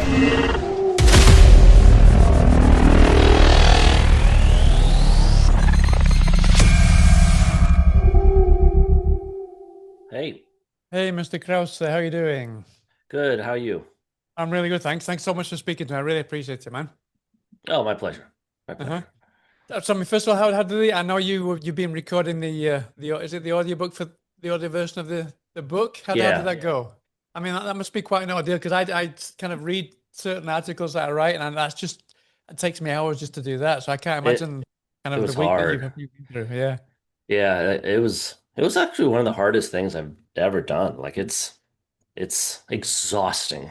Hey, Hey, Mr. Kraus, how are you doing? good. How are you? I'm really good, thanks. Thanks so much for speaking to me. I really appreciate it, man. Oh, my pleasure. My Uh-huh. pleasure. So, first of all, how did I know you've been recording the is it the audiobook for the audio version of the book? How did Yeah, that go? I mean, that must be quite an ordeal because I kind of read certain articles that I write, and that's just it takes me hours just to do that. So I can't it imagine kind it of was the week that hard. you've been through. Yeah. Yeah, it was actually one of the hardest things I've ever done. Like it's exhausting.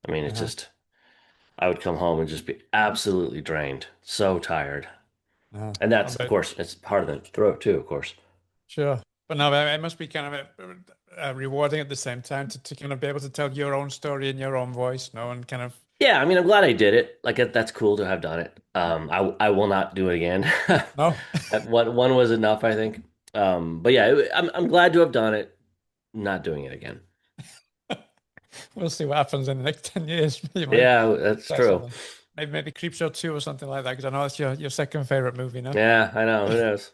I mean, it's Uh-huh. just I would come home and just be absolutely drained, so tired. Uh-huh. And I that's, of bet. course, it's part of the throat too, of course. Sure. But no, it must be kind of rewarding at the same time to kind of be able to tell your own story in your own voice, no, and kind of, Yeah, I mean, I'm glad I did it. Like that's cool to have done it. I will not do it again. no, One was enough, I think. But yeah, I'm glad to have done it. Not doing it again. we'll see what happens in the next 10 years. You might Yeah, that's start true. something. Maybe Creepshow 2 or something like that, because I know that's your second favorite movie, no? Yeah, I know. Who knows?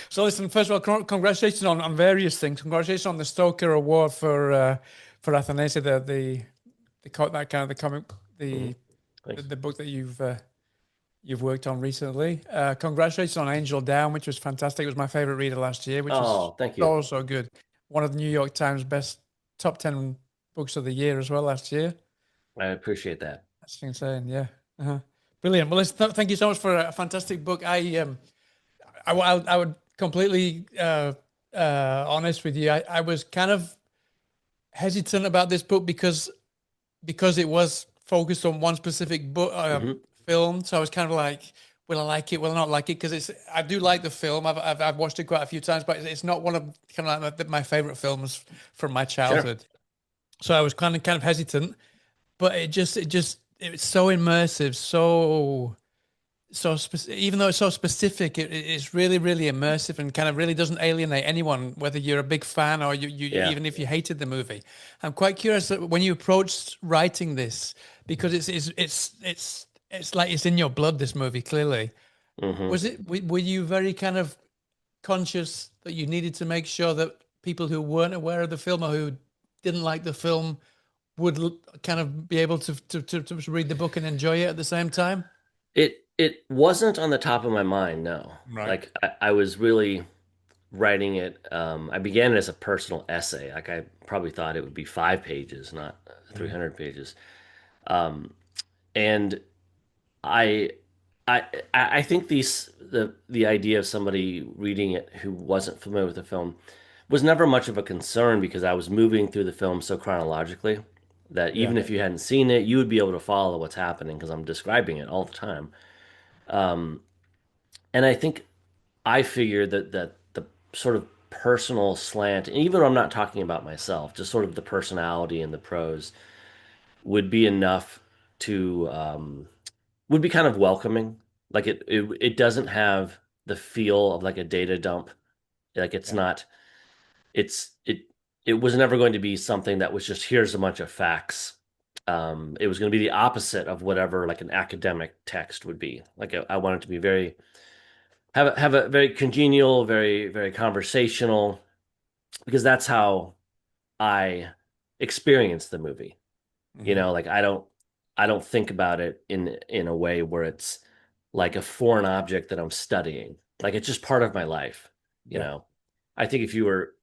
So listen, first of all, congratulations on various things. Congratulations on the Stoker Award for Athanasi, that kind of the comic, Hmm. the Thanks. the book that you've worked on recently. Congratulations on Angel Down, which was fantastic. It was my favorite reader last year, which was Oh, thank you. so good. One of the New York Times best top 10 books of the year as well last year. I appreciate that. That's insane. Yeah. Uh-huh. Brilliant. Well, listen, thank you so much for a fantastic book. I would completely honest with you. I was kind of hesitant about this book because it was focused on one specific book Hmm. film. So I was kind of like, will I like it? Will I not like it? Because I do like the film. I've watched it quite a few times, but it's not one of kind of like my favorite films from my Sure. childhood. So I was kind of hesitant, but it's so immersive, even though it's so specific, it's really, really immersive and kind of really doesn't alienate anyone, whether you're a big fan or Yeah. even if you hated the movie. I'm quite curious that when you approached writing this, because it's like it's in your blood, this movie, clearly. Hmm. Were you very kind of conscious that you needed to make sure that people who weren't aware of the film or who didn't like the film would kind of be able to read the book and enjoy it at the same time? It wasn't on the top of my mind, no. Right. Like I was really writing it. I began it as a personal essay. Like I probably thought it would be 5 pages, not Mhm. 300 pages. Um, and I I I think the idea of somebody reading it who wasn't familiar with the film was never much of a concern because I was moving through the film so chronologically that Yeah. even if you hadn't seen it, you would be able to follow what's happening because I'm describing it all the time. Um, and I think I figured that the sort of personal slant, and even though I'm not talking about myself, just sort of the personality and the prose would be enough to would be kind of welcoming. Like it doesn't have the feel of like a data dump. Like it's Yeah. not it's it was never going to be something that was just here's a bunch of facts. It was going to be the opposite of whatever like an academic text would be. Like I want it to be very have a very congenial, very conversational because that's how I experience the movie. You Hmm. know, like I don't think about it in a way where it's like a foreign object that I'm studying. Like it's just part of my life, you Yeah. know. I think if you were,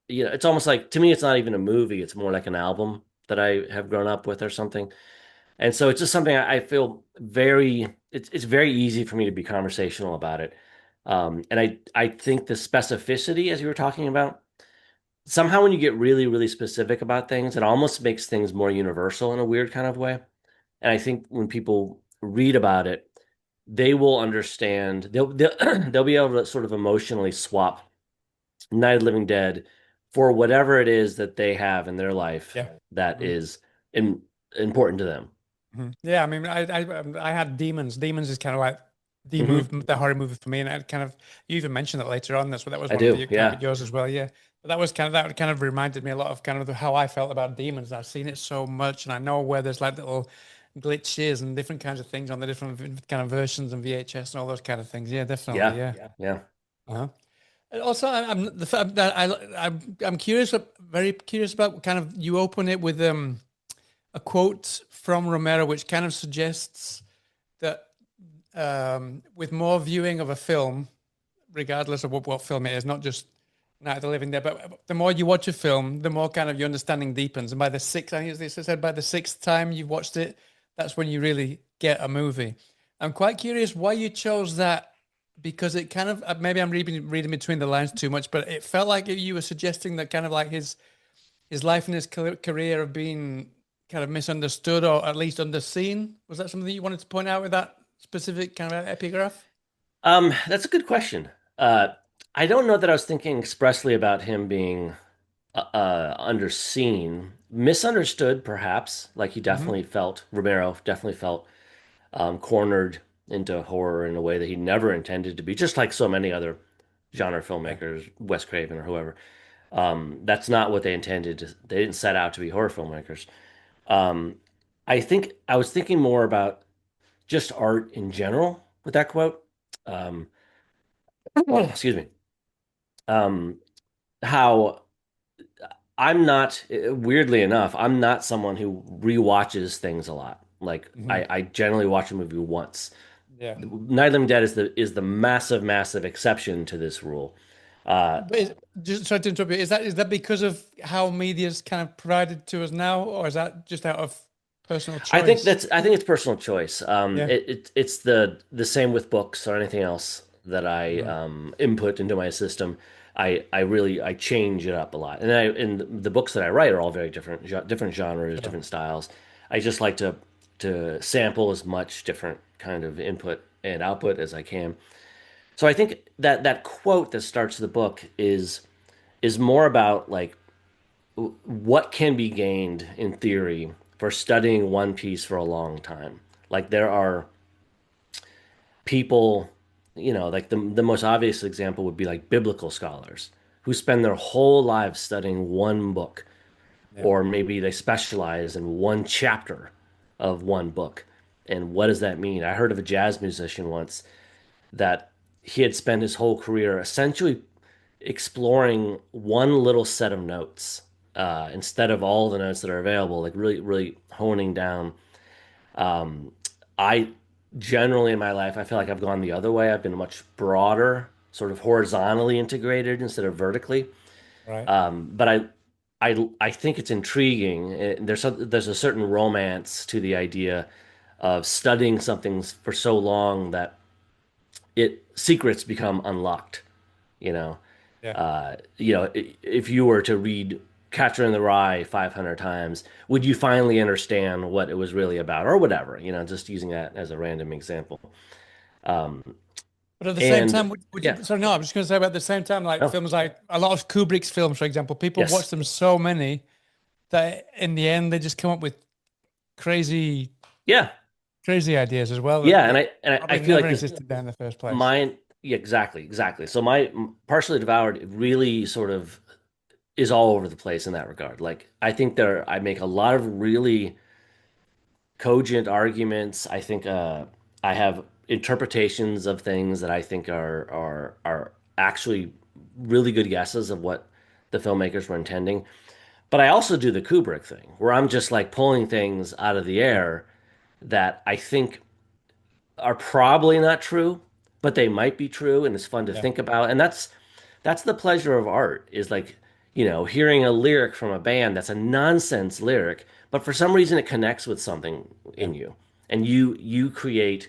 it's almost like to me it's not even a movie, it's more like an album that I have grown up with or something. And so it's just something I feel it's very easy for me to be conversational about it. And I think the specificity as you were talking about somehow when you get really specific about things, it almost makes things more universal in a weird kind of way. And I think when people read about it, they will understand. They'll they'll be able to sort of emotionally swap Night of the Living Dead for whatever it is that they have in their life Yeah. that Mhm. is important to them. Mhm. Yeah, I mean, I had Demons. Demons is kind of like Hmm. the horror movie for me, and I kind of you even mentioned that later on. That was I one of do, the kind of yeah. yours as well. Yeah, But that kind of reminded me a lot of kind of how I felt about demons. I've seen it so much, and I know where there's like little glitches and different kinds of things on the different kind of versions and VHS and all those kind of things. Yeah, definitely. Yeah, Yeah. Yeah. yeah. Uh-huh. And also, I'm the fact that I'm curious, very curious about kind of you open it with a quote from Romero, which kind of suggests that with more viewing of a film, regardless of what film it is, not just Night of the Living Dead, but the more you watch a film, the more kind of your understanding deepens. And by the sixth, I think they said by the sixth time you've watched it, that's when you really get a movie. I'm quite curious why you chose that because it kind of maybe I'm reading between the lines too much, but it felt like you were suggesting that kind of like his life and his career have been kind of misunderstood or at least underseen. Was that something you wanted to point out with that specific kind of epigraph? That's a good question. Uh, I don't know that I was thinking expressly about him being underseen, misunderstood, perhaps. Like he Hmm. definitely felt, Romero definitely felt cornered into horror in a way that he never intended to be, just like so many other genre Yeah. filmmakers, Wes Craven or whoever. That's not what they intended. They didn't set out to be horror filmmakers. Um, I think I was thinking more about just art in general with that quote. Um, excuse me. Um, how I'm not, weirdly enough, I'm not someone who rewatches things a lot. Like Hmm. I generally watch a movie once. Yeah. Night of the Living Dead is the massive, massive exception to this rule. Uh, But just sorry to interrupt you. Is that because of how media's kind of provided to us now, or is that just out of personal choice? I think it's personal choice. Yeah. It's the same with books or anything else that I Mhm. input into my system. I change it up a lot, and the books that I write are all very different, different genres, Sure. different styles. I just like to sample as much different kind of input and output as I can. So I think that quote that starts the book is more about like what can be gained in theory for studying one piece for a long time. Like there are people, like the most obvious example would be like biblical scholars who spend their whole lives studying one book, Yeah. or maybe they specialize in one chapter of one book. And what does that mean? I heard of a jazz musician once that he had spent his whole career essentially exploring one little set of notes instead of all the notes that are available, like really, really honing down. I generally in my life, I feel like I've gone the other way. I've been much broader, sort of horizontally integrated instead of vertically. Right. But I think it's intriguing. There's a certain romance to the idea of studying something for so long that it secrets become unlocked. You know, Yeah. if you were to read Catcher in the Rye 500 times, would you finally understand what it was really about, or whatever? Just using that as a random example. Um, But at the same and time, would yeah, you? Sorry, no. I'm just going to say about the same time, like oh, films like a lot of Kubrick's films, for example, people watch yes, them so many that in the end they just come up with crazy, yeah, crazy ideas as well yeah, that I probably feel never like this existed there in the first place. mine, yeah, exactly, exactly. So my partially devoured really sort of is all over the place in that regard. Like I make a lot of really cogent arguments. I think I have interpretations of things that I think are actually really good guesses of what the filmmakers were intending. But I also do the Kubrick thing, where I'm just like pulling things out of the Yeah. air that I think are probably not true, but they might be true, and it's fun to Yeah. think about. And that's the pleasure of art is like, hearing a lyric from a band that's a nonsense lyric, but for some reason it connects with something Yeah. in you. And you create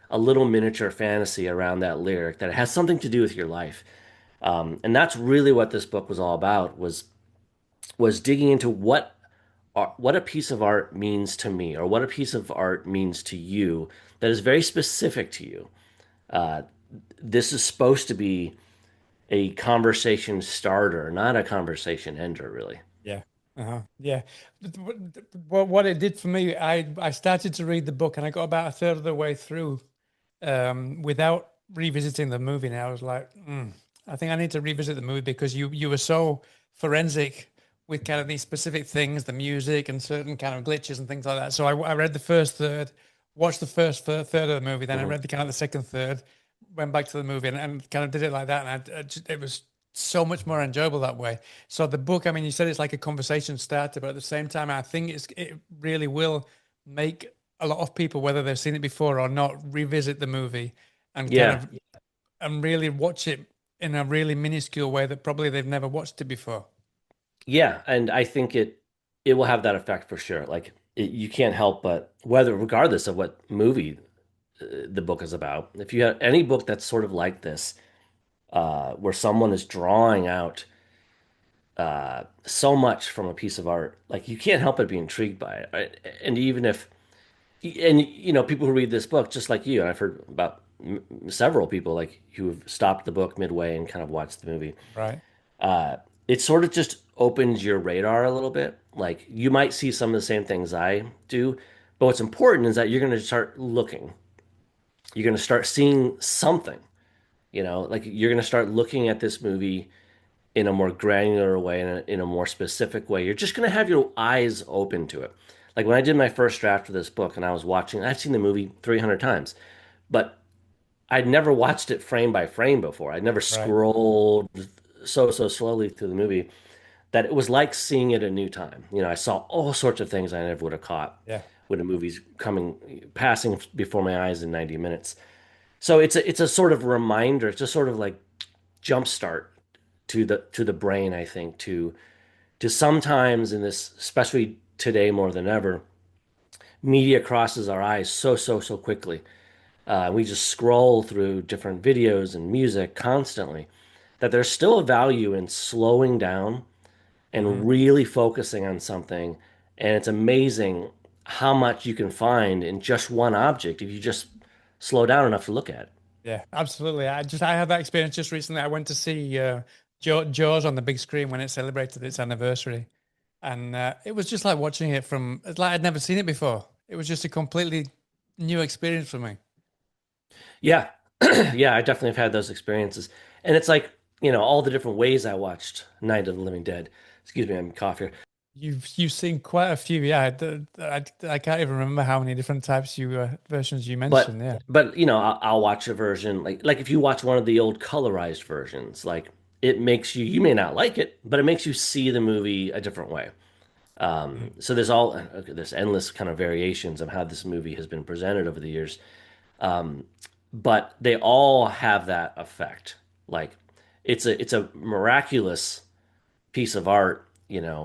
a little miniature fantasy around that lyric that has something to do with your life. And that's really what this book was all about was digging into what a piece of art means to me, or what a piece of art means to you that is very specific to you. This is supposed to be a conversation starter, not a conversation ender, really. Yeah. Uh-huh. Yeah. What it did for me, I started to read the book and I got about a third of the way through without revisiting the movie. And I was like, I think I need to revisit the movie because you were so forensic with kind of these specific things, the music and certain kind of glitches and things like that. So I read the first third, watched the first third of the movie, then I Mhm. read the kind of the second third, went back to the movie and kind of did it like that. And it was so much more enjoyable that way. So the book, I mean, you said it's like a conversation starter, but at the same time, I think it really will make a lot of people, whether they've seen it before or not, revisit the movie and kind Yeah. of and really watch it in a really minuscule way that probably they've never watched it before. Yeah, and I think it will have that effect for sure. Like you can't help but whether regardless of what movie the book is about, if you have any book that's sort of like this, where someone is drawing out so much from a piece of art, like you can't help but be intrigued by it. Right? And even if and people who read this book just like you, and I've heard about several people like who have stopped the book midway and kind of watched the movie. Right. uh, it sort of just opens your radar a little bit. Like you might see some of the same things I do, but what's important is that you're going to start looking. You're going to start seeing something, like you're going to start looking at this movie in a more granular way, in a more specific way. You're just going to have your eyes open to it. Like when I did my first draft of this book and I was watching, I've seen the movie 300 times, but I'd never watched it frame by frame before. I'd never Right. scrolled so slowly through the movie that it was like seeing it a new time. I saw all sorts of things I never would have caught Yeah. when a movie's passing before my eyes in 90 minutes. So it's a sort of reminder, it's a sort of like jump start to the brain, I think, to sometimes in this, especially today more than ever, media crosses our eyes so quickly. We just scroll through different videos and music constantly, that there's still a value in slowing down Hmm. and really focusing on something. And it's amazing how much you can find in just one object if you just slow down enough to look at it. Yeah, absolutely. I had that experience just recently. I went to see Jaws on the big screen when it celebrated its anniversary, and it was just like watching it from. It's like I'd never seen it before. It was just a completely new experience for me. Yeah. Yeah, I definitely have had those experiences. And it's like, all the different ways I watched Night of the Living Dead. Excuse me, I'm cough here. You've seen quite a few. Yeah, I can't even remember how many different types you versions you But mentioned. Yeah, but I'll watch a version like if you watch one of the old colorized versions, like it makes you may not like it, but it makes you see the movie a different way. Mhm. So there's endless kind of variations of how this movie has been presented over the years. But they all have that effect. Like it's a miraculous piece of art,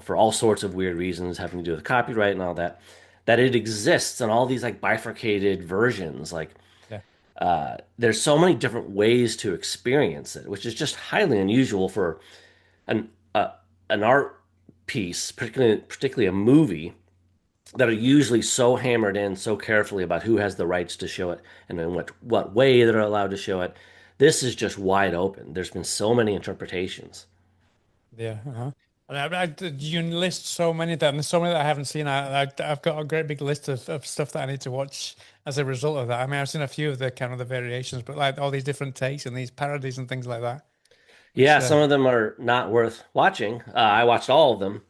for all sorts of weird reasons having to do with copyright and all that, that it exists in all these like bifurcated versions. Like Yeah, there's so many different ways to experience it, which is just highly unusual for an uh, an art piece, particularly a movie that are usually so hammered in so carefully about who has the rights to show it and in what way they're allowed to show it. This is just wide open. There's been so many interpretations. yeah. And you list so many that, and there's so many that I haven't seen. I've got a great big list of stuff that I need to watch as a result of that. I mean, I've seen a few of the kind of the variations, but like all these different takes and these parodies and things like that, which Yeah, some of them are not worth watching. I watched all of them,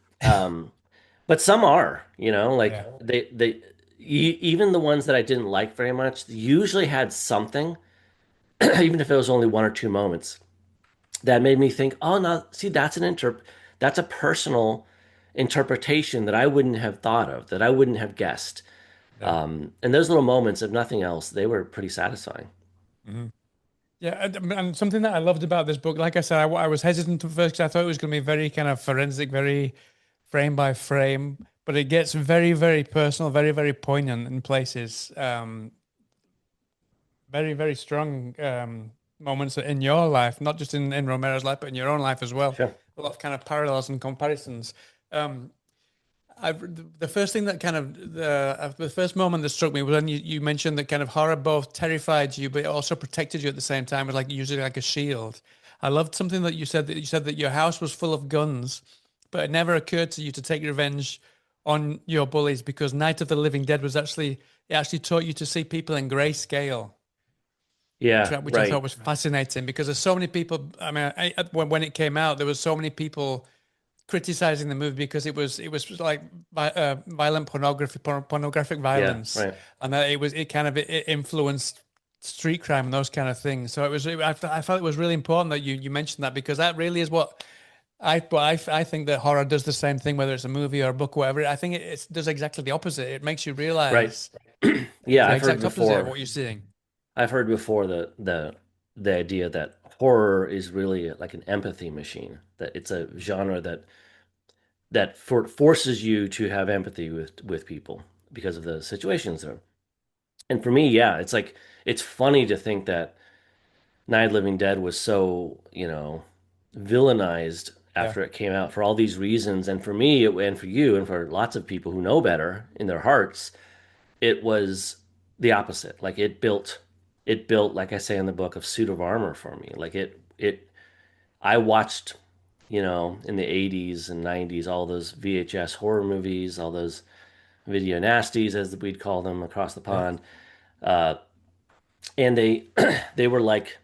but some are. Like yeah, even the ones that I didn't like very much usually had something, even if it was only one or two moments, that made me think, oh, no, see, that's a personal interpretation that I wouldn't have thought of, that I wouldn't have guessed. yeah. And those little moments, if nothing else, they were pretty satisfying. Mhm. Yeah, and something that I loved about this book, like I said, I was hesitant at first because I thought it was going to be very kind of forensic, very frame by frame, but it gets very personal, very poignant in places. Very strong moments in your life, not just in Romero's life, but in your own life as well. Sure. A lot of kind of parallels and comparisons. Um, the first thing that kind of the first moment that struck me was when you mentioned that kind of horror both terrified you, but it also protected you at the same time, was like usually like a shield. I loved something that you said that your house was full of guns, but it never occurred to you to take revenge on your bullies because Night of the Living Dead was actually it actually taught you to see people in grayscale, Yeah, which I thought right. was fascinating because there's so many people. I mean, when it came out, there was so many people criticizing the movie because it was like violent pornography, pornographic Yeah, violence, right. and that it influenced street crime and those kind of things. So I felt it was really important that you mentioned that because that really is what I think that horror does the same thing, whether it's a movie or a book or whatever. I think it does exactly the opposite. It makes you Right. realize Yeah, the exact opposite of what you're seeing. I've heard before the idea that horror is really like an empathy machine, that it's a genre that forces you to have empathy with people because of the situations there. And for me, yeah, it's like it's funny to think that Night of the Living Dead was so, villainized Yeah, after it came out for all these reasons. And for me, and for you, and for lots of people who know better in their hearts, it was the opposite. Like it built, like I say in the book, of suit of armor for me. I watched, in the 80s and 90s, all those VHS horror movies, all those video nasties, as we'd call them across the yeah, pond. Uh, and they were like,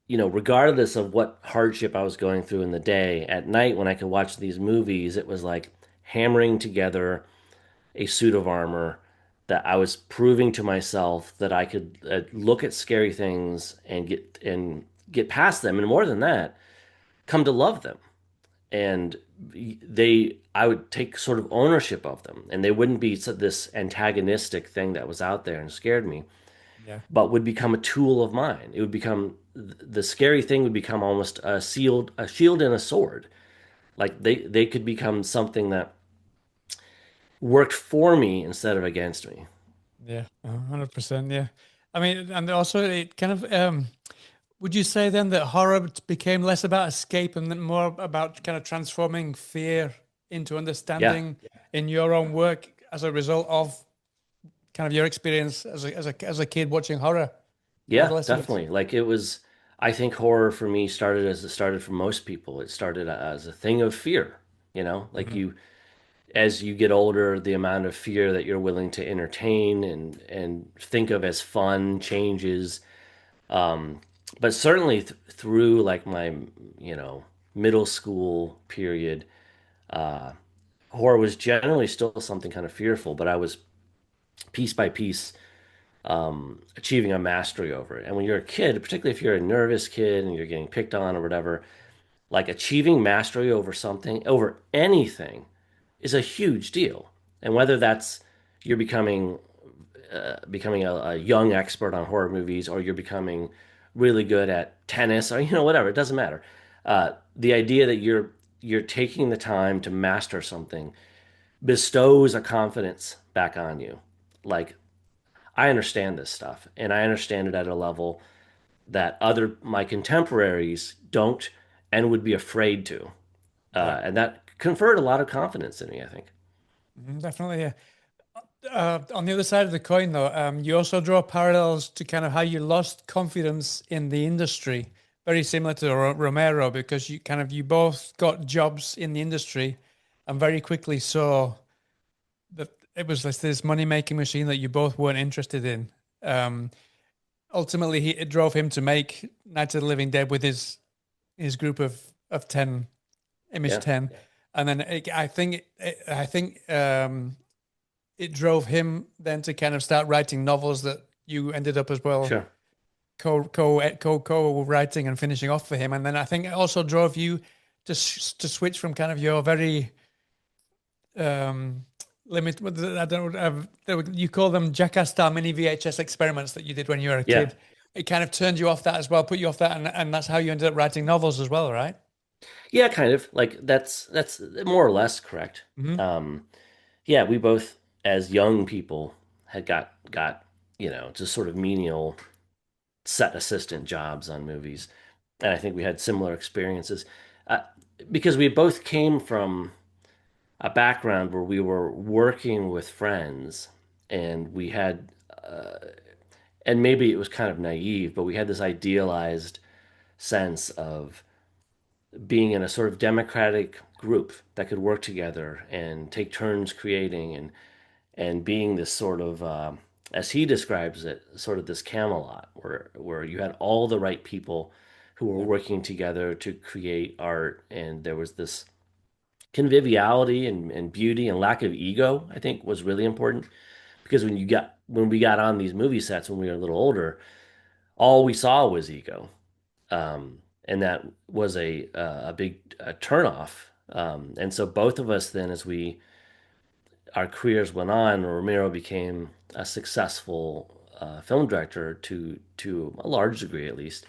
regardless of what hardship I was going through in the day, at night when I could watch these movies, it was like hammering together a suit of armor that I was proving to myself that I could look at scary things and get past them, and more than that, come to love them. And I would take sort of ownership of them, and they wouldn't be this antagonistic thing that was out there and scared me, yeah, but would become a tool of mine. It would become the scary thing would become almost a shield and a sword. Like they could become something that worked for me instead of against me. yeah, 100%. Yeah, I mean, and also it kind of would you say then that horror became less about escape and then more about kind of transforming fear into Yeah, understanding in your own work as a result of kind of your experience as a kid watching horror, yeah, adolescence? definitely. Like it was, I think horror for me started as it started for most people. It started as a thing of fear, like Mhm. as you get older, the amount of fear that you're willing to entertain and think of as fun changes. Um, but certainly through like my, you know, middle school period, uh, horror was generally still something kind of fearful, but I was piece by piece achieving a mastery over it. And when you're a kid, particularly if you're a nervous kid and you're getting picked on or whatever, like achieving mastery over something, over anything, is a huge deal. And whether that's you're becoming a young expert on horror movies, or you're becoming really good at tennis, or whatever, it doesn't matter. The idea that you're taking the time to master something bestows a confidence back on you. Like I understand this stuff, and I understand it at a level that other my contemporaries don't and would be afraid to. Yeah, And that conferred a lot of confidence in me, I think. definitely. Yeah. On the other side of the coin, though, you also draw parallels to kind of how you lost confidence in the industry, very similar to Romero, because you both got jobs in the industry and very quickly saw that it was this money making machine that you both weren't interested in. Um, Ultimately, it drove him to make Night of the Living Dead with his group of 10, Image Yeah, 10, and then I think it drove him then to kind of start writing novels that you ended up as well sure. co writing and finishing off for him. And then I think it also drove you to switch from kind of your very um limit. I don't you call them jackass style mini VHS experiments that you did when you were a Yeah. kid. It kind of turned you off that as well, put you off that, and that's how you ended up writing novels as well, right? Yeah, kind of. Like that's more or less correct. Hmm. Um, yeah, we both, as young people, had got just sort of menial set assistant jobs on movies, and I think we had similar experiences uh, because we both came from a background where we were working with friends, and we had, and maybe it was kind of naive, but we had this idealized sense of being in a sort of democratic group that could work together and take turns creating and being this sort of as he describes it, sort of this Camelot where you had all the right people who were Yeah. working together to create art, and there was this. conviviality and beauty and lack of ego, I think was really important because when we got on these movie sets when we were a little older, all we saw was ego. And that was a big turnoff. And so both of us then, as we our careers went on, Romero became a successful film director to a large degree, at least.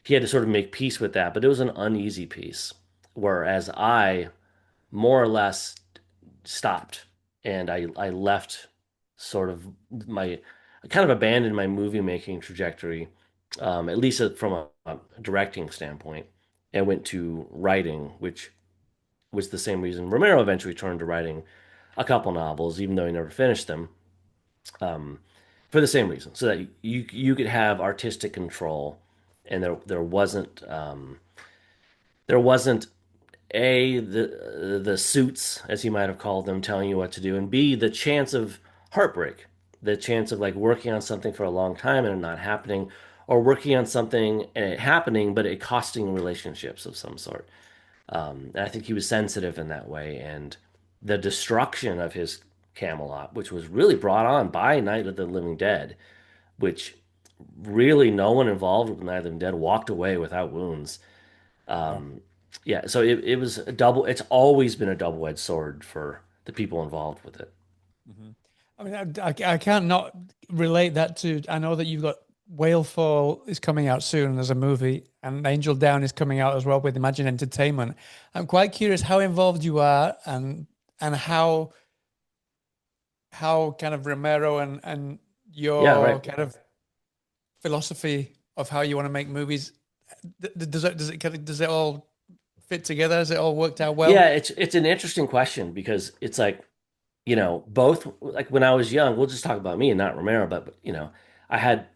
He had to sort of make peace with that, but it was an uneasy peace. Whereas I more or less stopped and I left sort of my I kind of abandoned my movie making trajectory, at least from a directing standpoint, and went to writing, which was the same reason Romero eventually turned to writing a couple novels, even though he never finished them, um, for the same reason, so that you could have artistic control, and there wasn't a the suits, as he might have called them, telling you what to do, and B, the chance of heartbreak, the chance of like working on something for a long time and it not happening, or working on something and it happening, but it costing relationships of some sort. And I think he was sensitive in that way, and the destruction of his Camelot, which was really brought on by Night of the Living Dead, which really no one involved with Night of the Living Dead walked away without wounds. Wow. Um, yeah, so it was a double, it's always been a double-edged sword for the people involved with it. Mhm. I mean, I can't not relate that to. I know that you've got Whale Fall is coming out soon as a movie, and Angel Down is coming out as well with Imagine Entertainment. I'm quite curious how involved you are, and how kind of Romero and Yeah, your right. kind of philosophy of how you want to make movies. Does it all fit together? Has it all worked out Yeah, well? it's an interesting question because it's like, both like when I was young, we'll just talk about me and not Romero, but I had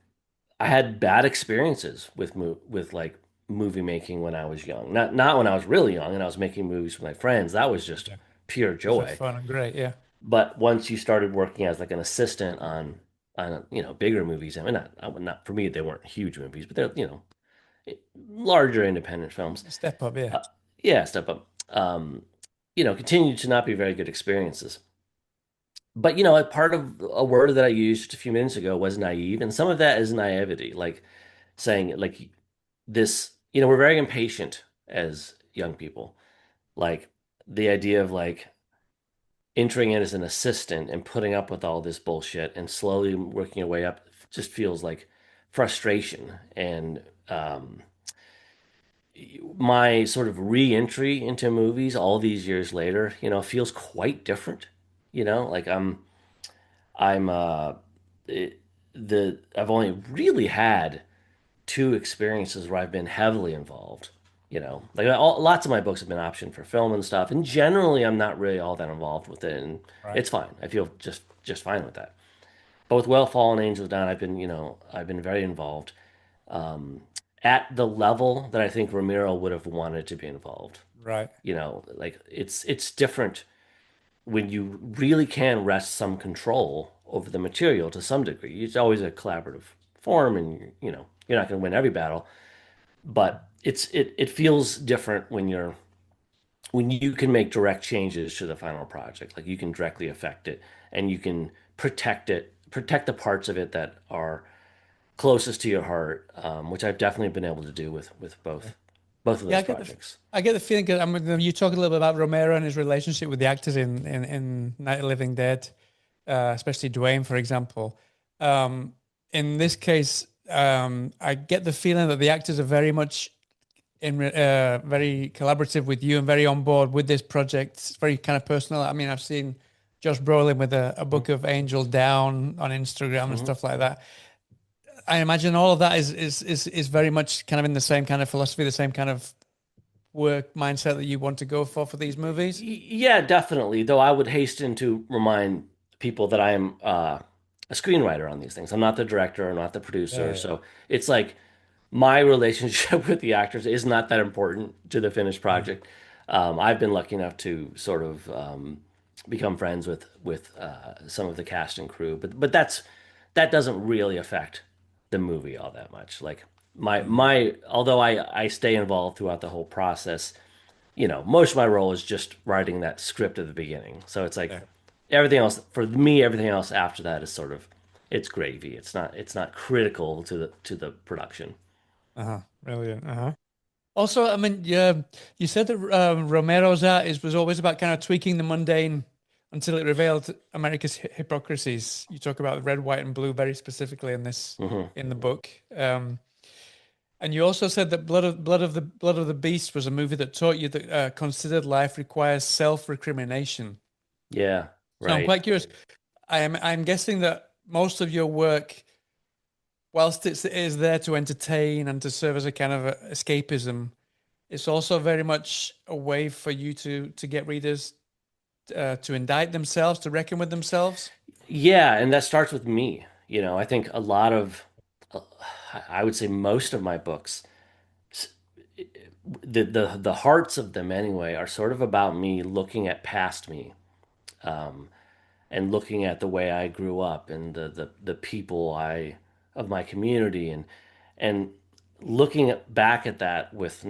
I had bad experiences with like movie making when I was young. Not when I was really young and I was making movies with my friends. That was just Yeah, pure for joy. fun and great. Yeah. But once you started working as like an assistant on bigger movies, I mean not for me they weren't huge movies, but they're larger independent films. Step up. Yeah. Uh, yeah, step up. Continued to not be very good experiences. But a part of a word that I used just a few minutes ago was naive, and some of that is naivety, like saying like this, we're very impatient as young people. Like the idea of like entering in as an assistant and putting up with all this bullshit and slowly working your way up just feels like frustration. And my sort of re-entry into movies all these years later, feels quite different. Like I'm it, I've only really had two experiences where I've been heavily involved. Like lots of my books have been optioned for film and stuff, and generally I'm not really all that involved with it, and Right. it's fine. I feel just fine with that. Both Well Fallen Angels Down, I've been very involved, um, at the level that I think Ramiro would have wanted to be involved. Right. Like it's different when you really can wrest some control over the material to some degree. It's always a collaborative form, and you're not going to win every battle, but it feels different when you can make direct changes to the final project. Like you can directly affect it, and you can protect the parts of it that are closest to your heart, which I've definitely been able to do with Yeah. both of Yeah, those projects. I get the feeling because you talk a little bit about Romero and his relationship with the actors in Night of the Living Dead, especially Dwayne, for example. Um, in this case, I get the feeling that the actors are very much very collaborative with you and very on board with this project. It's very kind of personal. I mean, I've seen Josh Brolin with a book of Angel Down on Instagram and Mm-hmm. stuff like that. I imagine all of that is very much kind of in the same kind of philosophy, the same kind of work mindset that you want to go for these movies. Yeah, definitely. Though I would hasten to remind people that I am a screenwriter on these things. I'm not the director, I'm not the Yeah, producer. yeah, So it's like my relationship with the actors is not that important to the finished yeah. project. I've been lucky enough to sort of become friends with some of the cast and crew, but that doesn't really affect the movie all that much. Like my Mhm. my although I stay involved throughout the whole process, most of my role is just writing that script at the beginning. So it's like Yeah. everything else for me, everything else after that is sort of it's gravy. It's not critical to the production. Uh-huh. Brilliant. Uh-huh. Also, I mean, yeah, you said that Romero's art was always about kind of tweaking the mundane until it revealed America's hypocrisies. You talk about red, white, and blue very specifically Hmm. in the book. And you also said that Blood of the Beast was a movie that taught you that considered life requires self-recrimination. Yeah, So I'm right. quite curious. I'm guessing that most of your work, whilst it is there to entertain and to serve as a kind of escapism, it's also very much a way for you to get readers to indict themselves, to reckon with themselves. Yeah, and that starts with me. I think a lot of, uh, I would say most of my books, the hearts of them anyway, are sort of about me looking at past me, um, and looking at the way I grew up and the people of my community and looking back at that with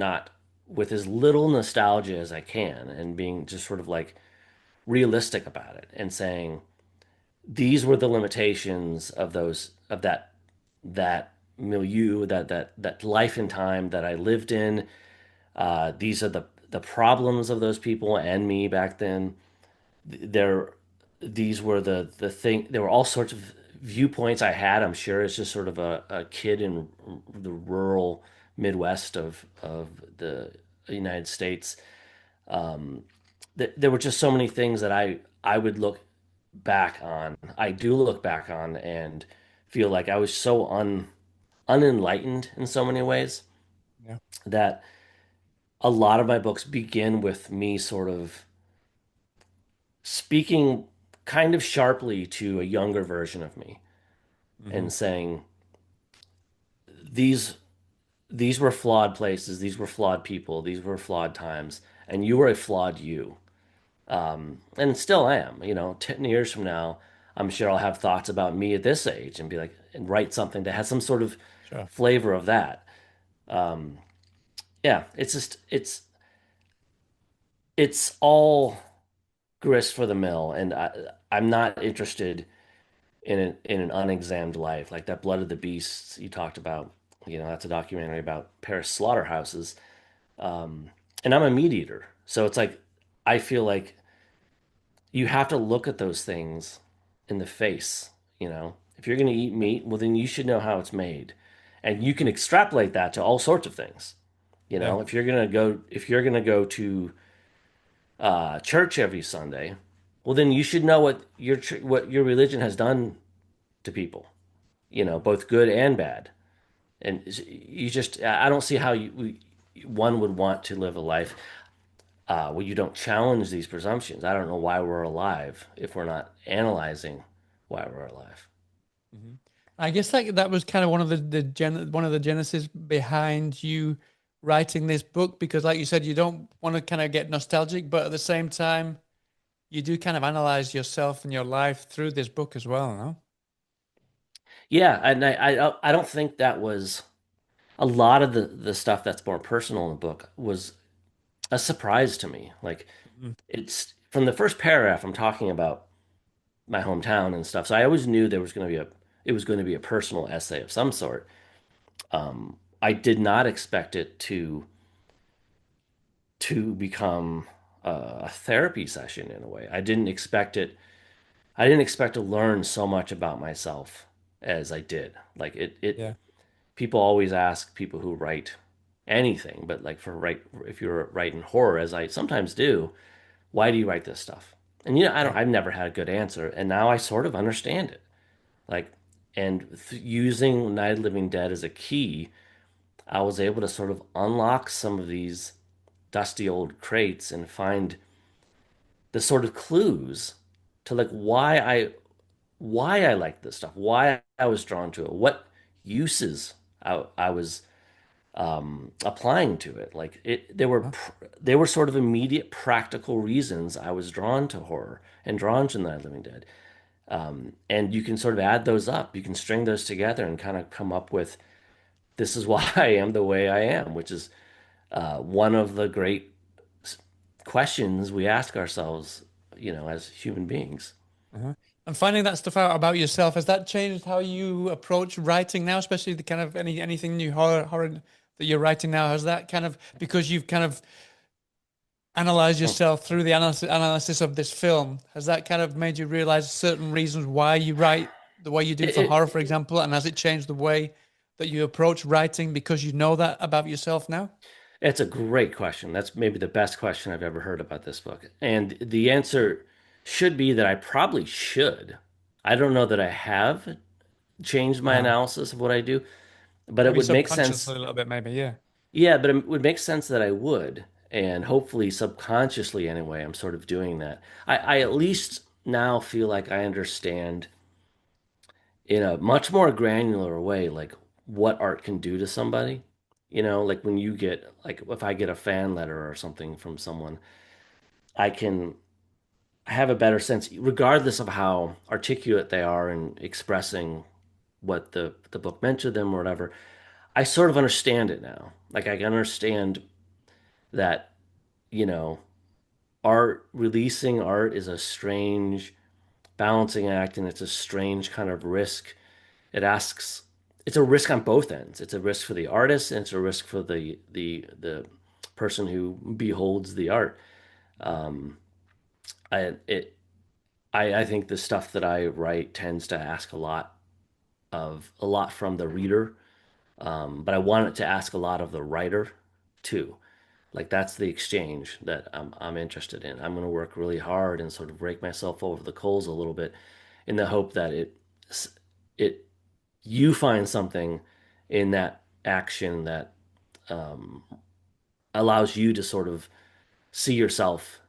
as little nostalgia as I can and being just sort of like realistic about it and saying these were the limitations of that milieu, that life and time that I lived in. These are the problems of those people and me back then. There, these were the thing. There were all sorts of viewpoints I had. I'm sure it's just sort of a kid in the rural Midwest of the United States. There were just so many things that I would look back on. I do look back on and feel like I was so unenlightened in so many ways Yeah. that a lot of my books begin with me sort of speaking kind of sharply to a younger version of me Hmm. and saying these these were flawed places, these were flawed people, these were flawed times, and you were a flawed you. And still am. 10 years from now, I'm sure I'll have thoughts about me at this age and be like, and write something that has some sort of Sure. flavor of that. Yeah, it's all grist for the mill, and I'm not interested in an unexamined life like that Blood of the Beasts you talked about. That's a documentary about Paris slaughterhouses. And I'm a meat eater, so it's like I feel like you have to look at those things in the face. If you're going to eat meat, well, then you should know how it's made. And you can extrapolate that to all sorts of things. Yeah. If you're going to go to church every Sunday, well, then you should know what your religion has done to people, both good and bad. And I don't see how one would want to live a life well, you don't challenge these presumptions. I don't know why we're alive if we're not analyzing why we're alive. Hmm. I guess that was kind of one of the genesis behind you writing this book because, like you said, you don't want to kind of get nostalgic, but at the same time, you do kind of analyze yourself and your life through this book as well, no? Yeah, and I don't think that was a lot of the stuff that's more personal in the book was a surprise to me. Like Mhm. it's from the first paragraph, I'm talking about my hometown and stuff. So I always knew it was going to be a personal essay of some sort. I did not expect it to become a therapy session in a way. I didn't expect to learn so much about myself as I did. Like Yeah. people always ask people who write anything, but like if you're writing horror, as I sometimes do, why do you write this stuff? And Yeah. I've never had a good answer, and now I sort of understand it. Like, and using Night of the Living Dead as a key, I was able to sort of unlock some of these dusty old crates and find the sort of clues to like why I like this stuff, why I was drawn to it, what uses I was applying to it. Like Huh? there were sort of immediate practical reasons I was drawn to horror and drawn to Night of the Living Dead. And you can sort of add those up. You can string those together and kind of come up with this is why I am the way I am, which is one of the great. questions we ask ourselves, as human beings. Uh-huh. And finding that stuff out about yourself, has that changed how you approach writing now, especially the kind of anything new horror that you're writing now? Has that kind of because you've kind of analyzed Hmm. yourself through the analysis of this film, has that kind of made you realize certain reasons why you write the way you do for horror, It, for example? And has it changed the way that you approach writing because you know that about yourself now? it's a great question. That's maybe the best question I've ever heard about this book. And the answer should be that I probably should. I don't know that I have changed my Uh-huh. analysis of what I do, but it Maybe would make sense. subconsciously a little bit, maybe, yeah. Yeah, but it would make sense that I would. And hopefully, subconsciously anyway, I'm sort of doing that. I at least now feel like I understand in a much more granular way, like what art can do to somebody. Like when you get, like if I get a fan letter or something from someone, I can have a better sense, regardless of how articulate they are in expressing what the book meant to them or whatever. I sort of understand it now. Like I can understand that, you know, releasing art is a strange balancing act and it's a strange kind of risk. It asks, it's a risk on both ends. It's a risk for the artist and it's a risk for the person who beholds the art. Um, I it I think the stuff that I write tends to ask a lot from the reader, but I want it to ask a lot of the writer too. Like that's the exchange that I'm interested in. I'm going to work really hard and sort of rake myself over the coals a little bit in the hope that it you find something in that action that um, allows you to sort of see yourself,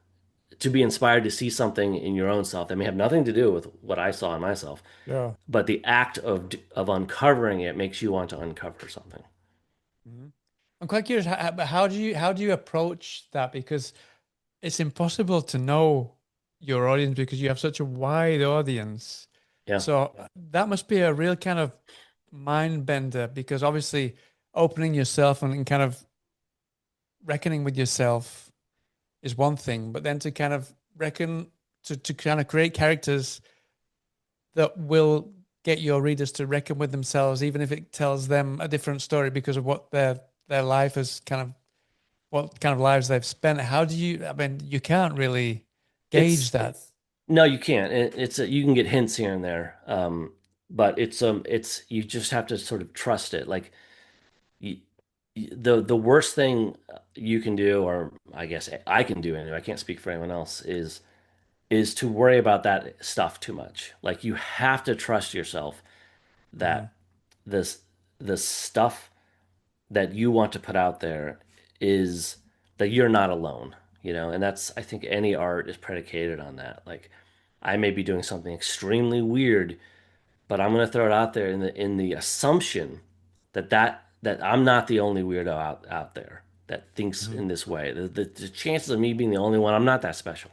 to be inspired to see something in your own self that may have nothing to do with what I saw in myself, Yeah. but the act of uncovering it makes you want to uncover something. Mhm. I'm quite curious, how do you approach that? Because it's impossible to know your audience because you have such a wide audience. Yeah, So that must be a real kind of mind bender because obviously opening yourself and kind of reckoning with yourself is one thing, but then to kind of reckon to kind of create characters that will get your readers to reckon with themselves, even if it tells them a different story because of what their life has kind of what kind of lives they've spent. How do you? I mean, you can't really gauge it's that. no, you can't. You can get hints here and there, but it's you just have to sort of trust it. Like you, the worst thing you can do, or I guess I can do anyway. I can't speak for anyone else. Is to worry about that stuff too much. Like you have to trust yourself Uh-huh. that this the stuff that you want to put out there is that you're not alone, and that's I think any art is predicated on that. Like I may be doing something extremely weird, but I'm going to throw it out there in the assumption that I'm not the only weirdo out there that thinks Mhm. in this way. The chances of me being the only one, I'm not that special.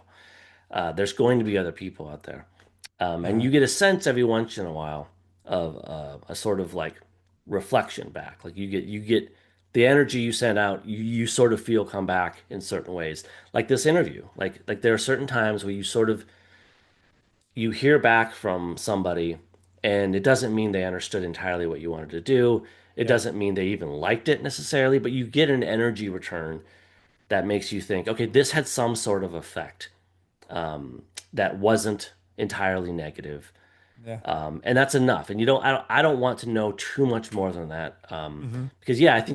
There's going to be other people out there. And Uh-huh. you get a sense every once in a while of a sort of like reflection back. Like you get the energy you send out, you sort of feel come back in certain ways. Like this interview. Like there are certain times where you sort of you hear back from somebody and it doesn't mean they understood entirely what you wanted to do. It Yeah. doesn't mean they even liked it necessarily, but you get an energy return that makes you think, okay, this had some sort of effect that wasn't entirely negative. Yeah. And that's enough. And I don't want to know too much more than that. Hmm. Because yeah,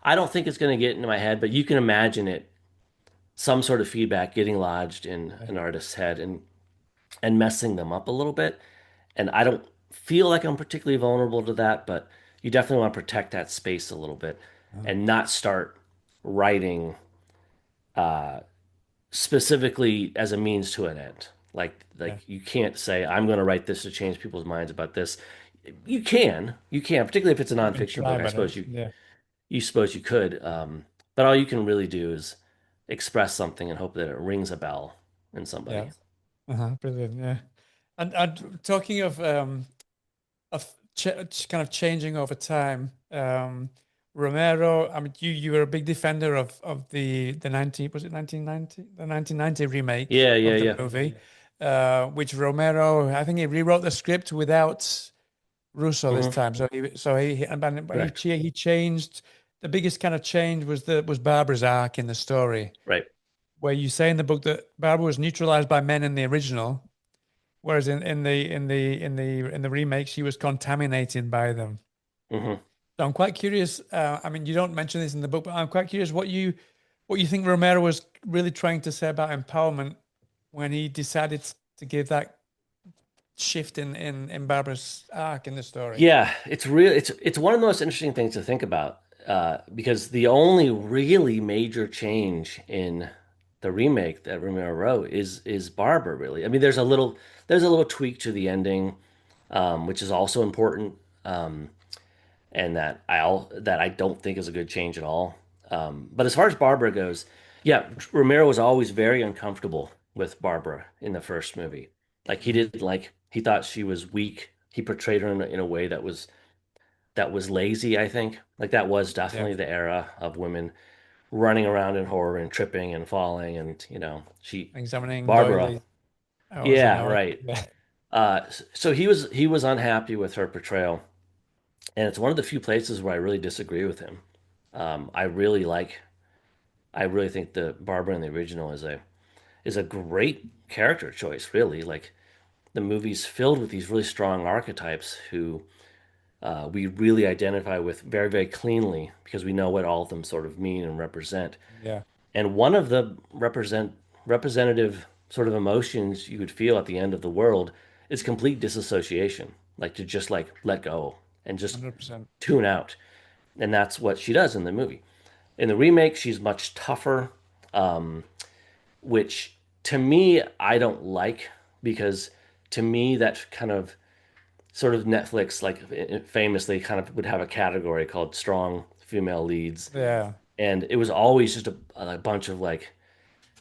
I don't think it's going to get into my head, but you can imagine it, some sort of feedback getting lodged in Yeah. an artist's head and messing them up a little bit. And I don't feel like I'm particularly vulnerable to that, but you definitely want to protect that space a little bit Uh-huh. and not start writing specifically as a means to an end. Like Yeah. you can't say I'm going to write this to change people's minds about this. You can, particularly if it's a You can nonfiction try, book. I but suppose you yeah. you suppose you could, but all you can really do is express something and hope that it rings a bell in somebody. Yeah. Uh-huh. Brilliant. Yeah. And talking of kind of changing over time. Romero, I mean, you were a big defender of the 19, was it 1990? The 1990 remake Yeah, yeah, of the yeah. movie, which Romero, I think he rewrote the script without Russo this Hmm. time. But Correct. he changed. The biggest kind of change was Barbara's arc in the story, Right. where you say in the book that Barbara was neutralized by men in the original, whereas in the remake she was contaminated by them. Hmm. So I'm quite curious. I mean, you don't mention this in the book, but I'm quite curious what you think Romero was really trying to say about empowerment when he decided to give that shift in Barbara's arc in the story. Yeah, it's one of the most interesting things to think about because the only really major change in the remake that Romero wrote is Barbara really. I mean, there's a little tweak to the ending, which is also important, and that I don't think is a good change at all. But as far as Barbara goes, yeah, Romero was always very uncomfortable with Barbara in the first movie. Like he Mhm. did like he thought she was weak. He portrayed her in a way that was lazy, I think. Like that was Yeah, definitely the era of women running around in horror and tripping and falling and she examining Barbara. doilies hours and Yeah, hours. right. Yeah, So he was unhappy with her portrayal, and it's one of the few places where I really disagree with him. I really like I really think the Barbara in the original is a great character choice, really. Like the movie's filled with these really strong archetypes who we really identify with very, very cleanly because we know what all of them sort of mean and represent. yeah, And one of the representative sort of emotions you would feel at the end of the world is complete disassociation, like to just like let go and just 100%. tune out. And that's what she does in the movie. In the remake, she's much tougher, which to me I don't like because to me that kind of sort of Netflix like famously kind of would have a category called strong female leads, Yeah, and it was always just a bunch of like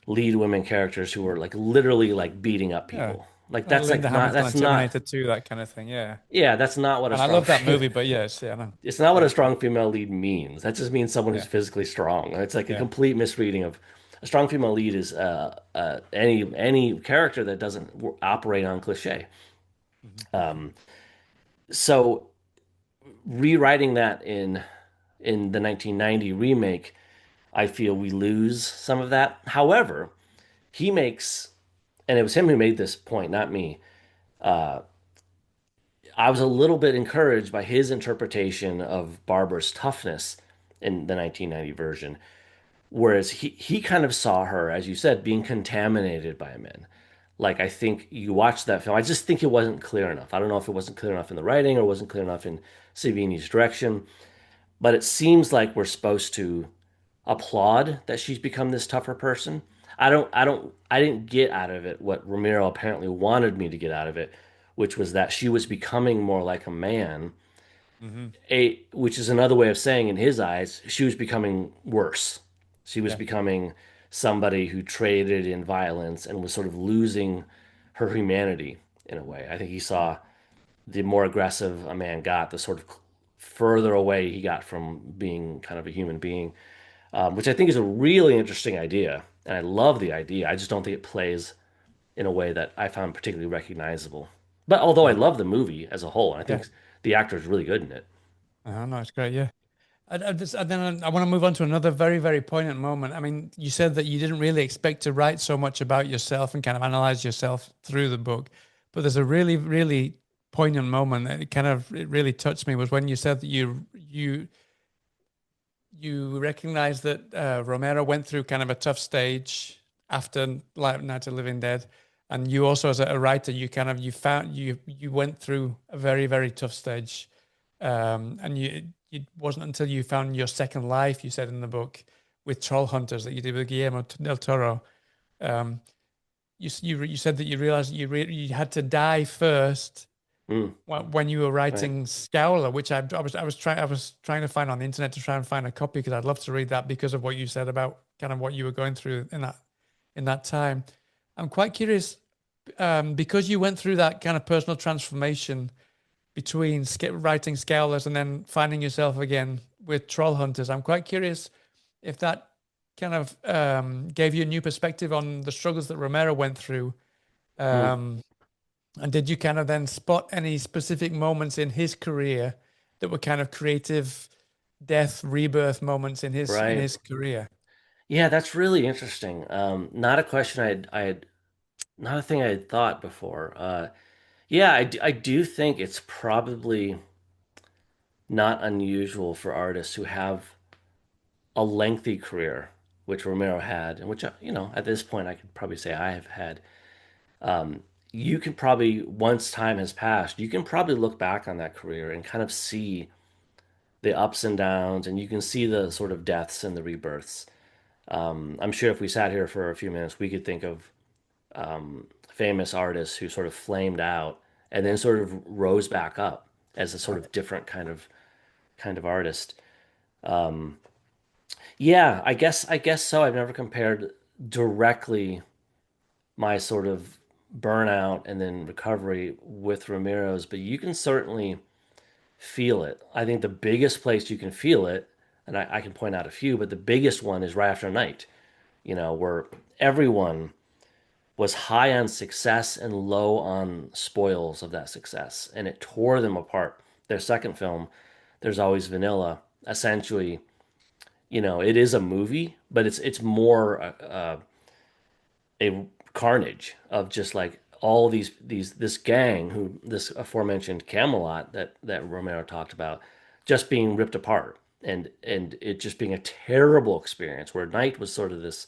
lead women characters who were like literally like beating up yeah. people. Like Linda Hamilton that's and not Terminator 2, that kind of thing. Yeah, yeah, that's not what a and I strong love that movie, but yes, yeah, no, it's not what a very true. strong female lead means. That just means someone who's Yeah, physically strong. It's like a yeah, complete misreading of a strong female lead is any character that doesn't operate on cliche. mhm. So rewriting that in the 1990 remake, I feel we lose some of that. However, he makes, and it was him who made this point, not me. I was a little bit encouraged by his interpretation of Barbara's toughness in the 1990 version, whereas he kind of saw her, as you said, being contaminated by men. Like I think you watch that film, I just think it wasn't clear enough. I don't know if it wasn't clear enough in the writing or wasn't clear enough in Savini's direction, but it seems like we're supposed to applaud that she's become this tougher person. I didn't get out of it what Romero apparently wanted me to get out of it, which was that she was becoming more like a man, Hmm. which is another way of saying in his eyes, she was becoming worse. She was Yeah, becoming somebody who traded in violence and was sort of losing her humanity in a way. I think he saw the more aggressive a man got, the sort of further away he got from being kind of a human being, which I think is a really interesting idea. And I love the idea. I just don't think it plays in a way that I found particularly recognizable. But although I yeah, love the movie as a whole, and I yeah. think the actor is really good in it. No, it's great. Yeah. Then I want to move on to another very, very poignant moment. I mean, you said that you didn't really expect to write so much about yourself and kind of analyze yourself through the book, but there's a really, really poignant moment that it really touched me was when you said that you recognized that Romero went through kind of a tough stage after Night of the Living Dead, and you also as a writer you found you went through a very, very tough stage, and it wasn't until you found your second life, you said in the book, with Troll Hunters that you did with Guillermo del Toro. Um, you said that you realized you had to die first Mm, when you were right. writing Scowler, which I was trying to find on the internet to try and find a copy because I'd love to read that because of what you said about kind of what you were going through in that time. I'm quite curious because you went through that kind of personal transformation between writing Scowlers and then finding yourself again with Troll Hunters. I'm quite curious if that kind of gave you a new perspective on the struggles that Romero went through. Mm, Um, and did you kind of then spot any specific moments in his career that were kind of creative death, rebirth moments in right. his career? Yeah, that's really interesting. Not a question not a thing I had thought before. Yeah, I do think it's probably not unusual for artists who have a lengthy career, which Romero had, and which, at this point, I could probably say I have had. Um, you can probably, once time has passed, you can probably look back on that career and kind of see the ups and downs, and you can see the sort of deaths and the rebirths. I'm sure if we sat here for a few minutes, we could think of famous artists who sort of flamed out and then Yeah, sort of rose back up as a sort right. of different kind of artist. Yeah, I guess so. I've never compared directly my sort of burnout and then recovery with Ramiro's, but you can certainly feel it. I think the biggest place you can feel it, and I can point out a few, but the biggest one is right after night, where everyone was high on success and low on spoils of that success, and it tore them apart. Their second film, There's Always Vanilla, essentially, it is a movie, but it's more a carnage of just like all these this gang who this aforementioned Camelot that Romero talked about just being ripped apart and it just being a terrible experience where night was sort of this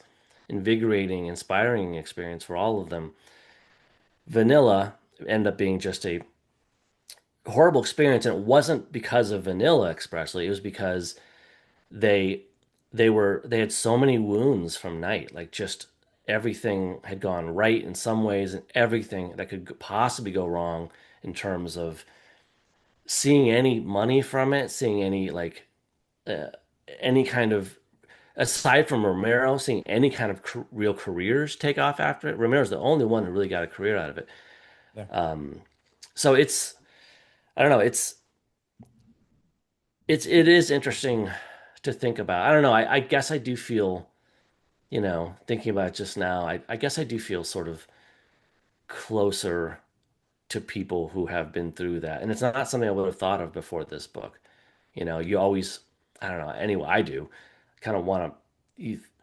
invigorating, inspiring experience for all of them. Vanilla ended up being just a horrible experience, and it wasn't because of Vanilla expressly. It was because they they had so many wounds from night, like just everything had gone right in some ways, and everything that could possibly go wrong in terms of seeing any money from it, seeing any like any kind of aside from Romero, seeing any kind of real careers take off after it. Romero's the only one who really got a career out of it. Yeah. So it's I don't know, it is interesting to think about. I don't know. I guess I do feel, thinking about it just now, I guess I do feel sort of closer to people who have been through that. And it's not something I would have thought of before this book. You always, I don't know, anyway, I do kind of want to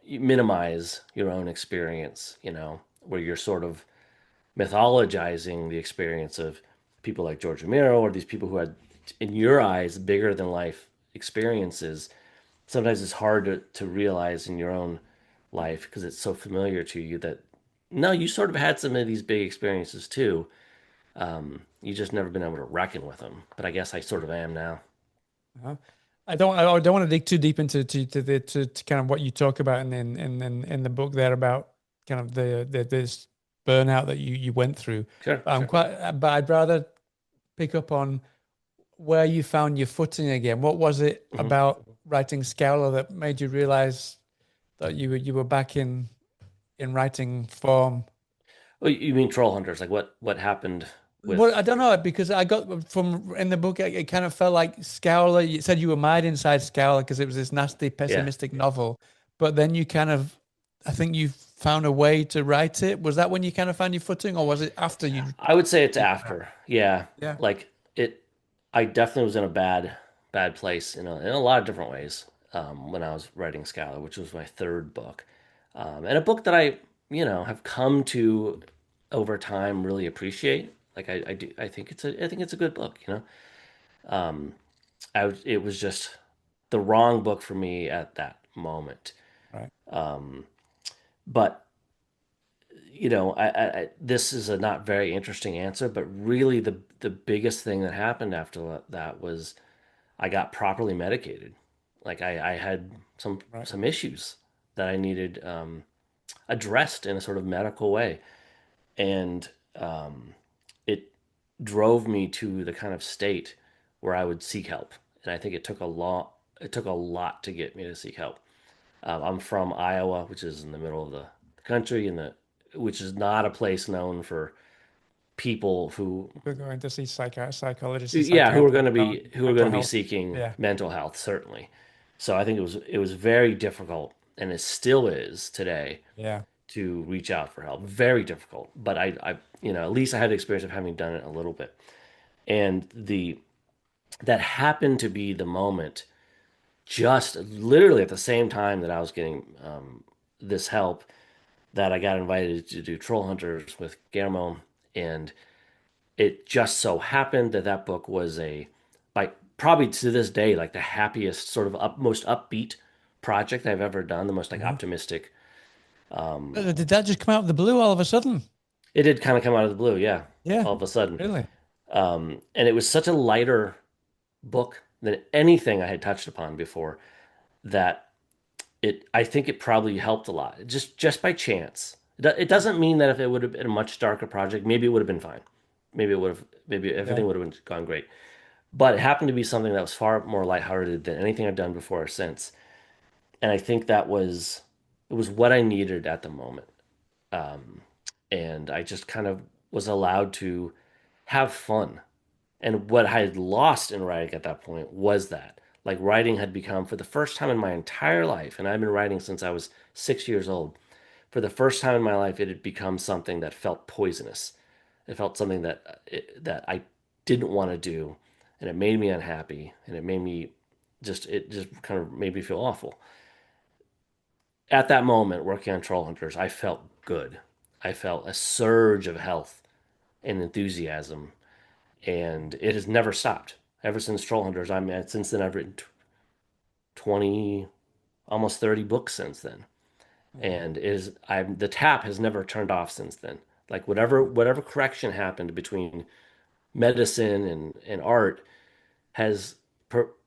you minimize your own experience, where you're sort of mythologizing the experience of people like George Romero or these people who had, in your eyes, bigger than life experiences. Sometimes it's hard to realize in your own life because it's so familiar to you that no, you sort of had some of these big experiences too. You just never been able to reckon with them. But I guess I sort of am now. Uh-huh. I don't want to dig too deep into to kind of what you talk about in the book there about kind of the this burnout that you went through. Sure, I'm sure. quite, but I'd rather pick up on where you found your footing again. What was it Hmm. about writing Scowler that made you realize that you were back in writing form? Well, you mean Troll Hunters? Like what happened Well, with? I don't know because I got from in the book it kind of felt like Scowler. You said you were mad inside Scowler because it was this nasty, Yeah, pessimistic novel, but then you kind of, I think you found a way to write it. Was that when you kind of found your footing, or was it after you? I would say it's after. Yeah, Yeah, like it. I definitely was in a bad place in a lot of different ways when I was writing Scholar, which was my third book, and a book that I have come to over time really appreciate. Like I do I think it's a good book. It was just the wrong book for me at that moment. right, But this is a not very interesting answer, but really the biggest thing that happened after that was I got properly medicated. Like I had some right, some issues that I needed addressed in a sort of medical way, and it drove me to the kind of state where I would seek help. And I think it took a lot. It took a lot to get me to seek help. I'm from Iowa, which is in the middle of the country, which is not a place known for people who, we're going to see psychologists and yeah, psychiatrists around who are going mental to be health. seeking Yeah, mental health, certainly. So I think it was very difficult, and it still is today Yeah. to reach out for help. Very difficult. But at least I had the experience of having done it a little bit. And the that happened to be the moment, just literally at the same time that I was getting this help, that I got invited to do Troll Hunters with Guillermo, and it just so happened that that book was like probably to this day, like the happiest sort of most upbeat project I've ever done, the most like Uh-huh. optimistic. Did that just come out of the blue all of a sudden? It did kind of come out of the blue, yeah, Yeah, all of a sudden. really. And it was such a lighter book than anything I had touched upon before that I think it probably helped a lot, just by chance. It doesn't mean that if it would have been a much darker project, maybe it would have been fine. Maybe Yeah. everything would have gone great. But it happened to be something that was far more lighthearted than anything I've done before or since. And I think it was what I needed at the moment. Um, and I just kind of was allowed to have fun. And what I had lost in writing at that point was that. Like writing had become, for the first time in my entire life, and I've been writing since I was 6 years old, for the first time in my life, it had become something that felt poisonous. It felt something that I didn't want to do, and it made me unhappy, and it just kind of made me feel awful. At that moment, working on Troll Hunters, I felt good. I felt a surge of health and enthusiasm, and it has never stopped ever since Troll Hunters. Since then I've written 20, almost 30 books since then, Yeah. and the tap has never turned off since then. Like whatever correction happened between medicine and art has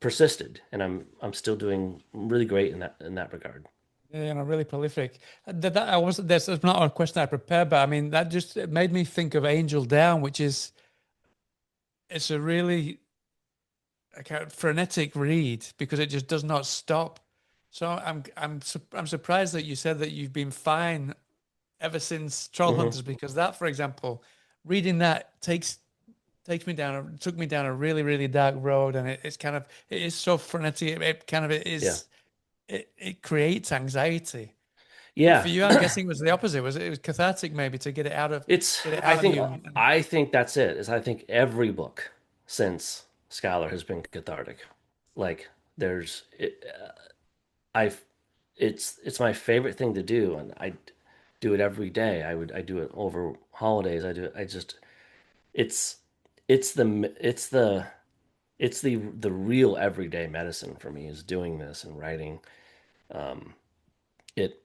persisted, and I'm still doing really great in that regard. Yeah, you know, really prolific. That I was that's not a question I prepared, but I mean that just it made me think of Angel Down, which is it's a really like a frenetic read because it just does not stop. So I'm surprised that you said that you've been fine ever since Troll Hmm. Hunters because that, for example, reading that takes me down took me down a really dark road, and it's kind of it is so frenetic. It kind of it Yeah, is it creates anxiety. But for yeah. you, I'm guessing it was the opposite. It was cathartic maybe to get it out of you. I think that's it. Is I think every book since Scholar has been cathartic. Like there's it, I've it's my favorite thing to do, and I do it every day. I do it over holidays. I do it. I just it's it's the it's the it's the real everyday medicine for me is doing this and writing. Um, it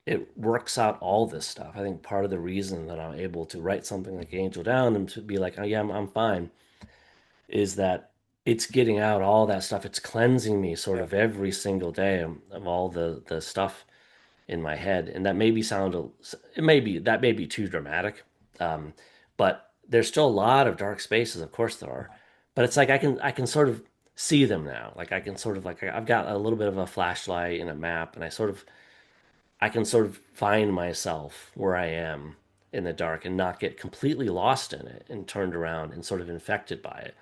it works out all this stuff. I think part of the reason that I'm able to write something like Angel Down and to be like, oh yeah, I'm fine, is that it's getting out all that stuff. It's cleansing me sort Yeah. of every single day of all the stuff in my head. And that may be that may be too dramatic. Um, but there's still a lot of dark spaces, of course there are. But it's like I can sort of see them now. Like I can sort of like I've got a little bit of a flashlight and a map, and I can sort of find myself where I am in the dark and not get completely lost in it and turned around and sort of infected by it.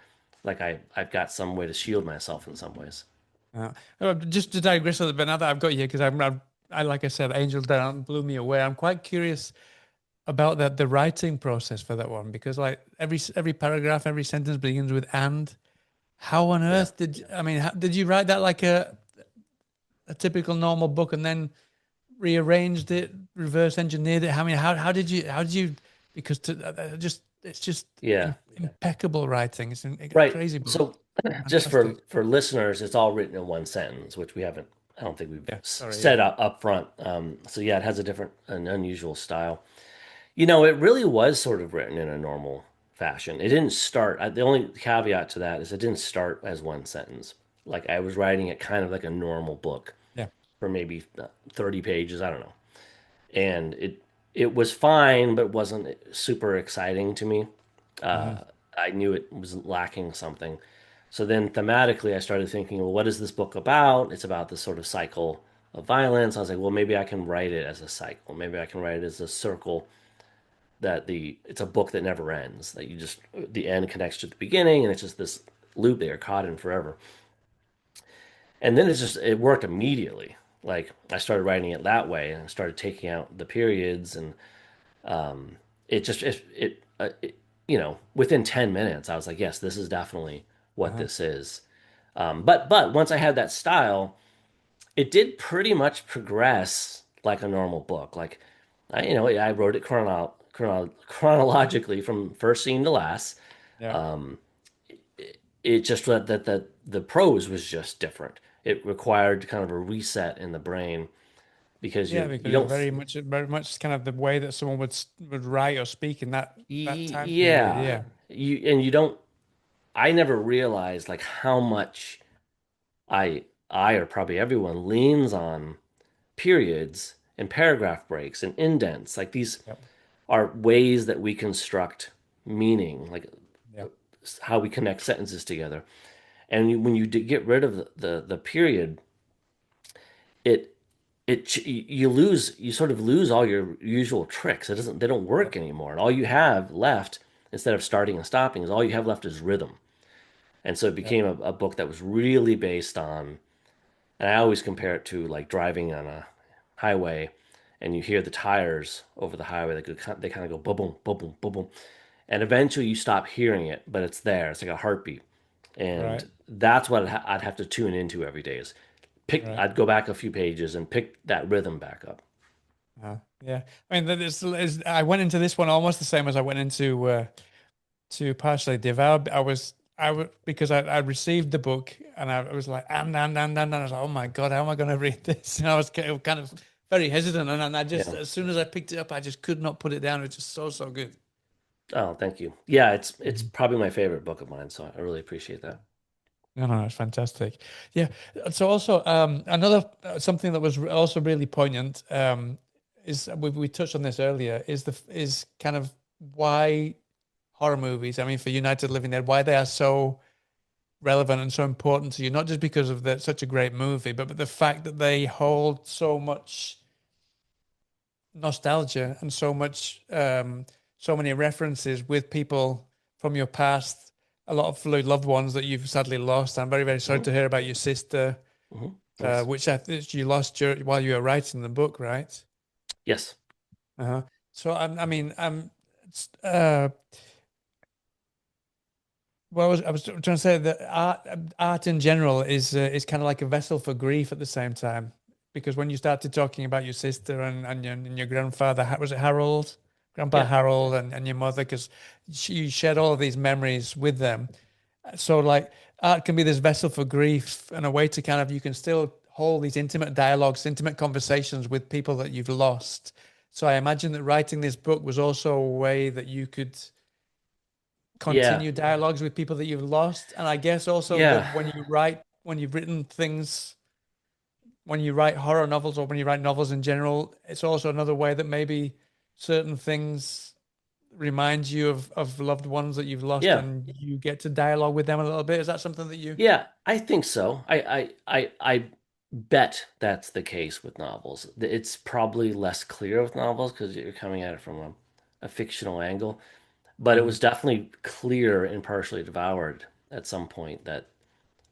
Like I've got some way to shield myself in some ways. Just to digress a little bit, now that I've got you, because I like I said, Angel Down blew me away. I'm quite curious about the writing process for that one because like every paragraph, every sentence begins with "and." How on Yeah. earth I mean? Did you write that like a typical normal book and then rearranged it, reverse engineered it? I mean, how did you? Because just it's just Yeah. impeccable writing. It's a Right. crazy book, So just fantastic. for listeners, it's all written in one sentence, which I don't think we've Yeah, sorry, yeah. set up front. So yeah, it has an unusual style. It really was sort of written in a normal fashion. It didn't start, the only caveat to that is it didn't start as one sentence. Like I was writing it kind of like a normal book Yeah. for maybe 30 pages, I don't know. And it was fine, but wasn't super exciting to me. Hmm. Uh, I knew it was lacking something. So then thematically, I started thinking, well, what is this book about? It's about this sort of cycle of violence. I was like, well, maybe I can write it as a cycle. Maybe I can write it as a circle it's a book that never ends. That you just the end connects to the beginning, and it's just this loop that you're caught in forever. And then it worked immediately. Like I started writing it that way and I started taking out the periods and it just within 10 minutes I was like, yes, this is definitely what Uh-huh. this is. But once I had that style, it did pretty much progress like a normal book. Like I wrote it chronologically from first scene to last. Yeah. Um, it just that the prose was just different. It required kind of a reset in the brain because Yeah, you because it's don't. very much kind of the way that someone would write or speak in that time period. Yeah, Yeah. you don't. I never realized like how much I or probably everyone leans on periods and paragraph breaks and indents. Like these Yep. are ways that we construct meaning, like Yeah. how we connect sentences together. And when you get rid of the period, it you sort of lose all your usual tricks. They don't Yep. work anymore. And all you have left instead of starting and stopping is all you have left is rhythm. And so it Yep. became a book that was really based on, and I always compare it to like driving on a highway and you hear the tires over the highway they kind of go boom boom boom boom boom boom, and eventually you stop hearing it, but it's there. It's like a heartbeat. Right. And that's what I'd have to tune into every day is Right. I'd go back a few pages and pick that rhythm back up. Yeah. I mean, I went into this one almost the same as I went into to partially Devoured. I was because I received the book and I was like, and I was like, oh my God, how am I going to read this? And I was kind of very hesitant. And I just, Yeah. as soon as I picked it up, I just could not put it down. It's just so, so good. Oh, thank you. Yeah, it's Mhm. probably my favorite book of mine, so I really appreciate that. No, no, it's fantastic. Yeah. So also, another something that was also really poignant, is we touched on this earlier, is kind of why horror movies, I mean, for United Living Dead, why they are so relevant and so important to you, not just because of that such a great movie, but the fact that they hold so much nostalgia and so many references with people from your past, a lot of loved ones that you've sadly lost. I'm very, very sorry Hmm. to hear about your sister, Yes. which I think you lost while you were writing the book, right? Yes. Uh-huh. So I mean, uh, well, I was trying to say that art in general is kind of like a vessel for grief at the same time, because when you started talking about your sister and your grandfather, was it Harold, Grandpa Yeah. Harold, and your mother, because you shared all of these memories with them. So like art can be this vessel for grief and a way to kind of you can still hold these intimate dialogues, intimate conversations with people that you've lost. So I imagine that writing this book was also a way that you could Yeah. continue dialogues with people that you've lost. And I guess also that Yeah. when you've written things, when you write horror novels or when you write novels in general, it's also another way that maybe certain things remind you of loved ones that you've lost Yeah. and you get to dialogue with them a little bit. Is that something that you? Yeah, I think so. I bet that's the case with novels. It's probably less clear with novels because you're coming at it from a fictional angle, but it Mhm. was definitely clear in Partially Devoured at some point that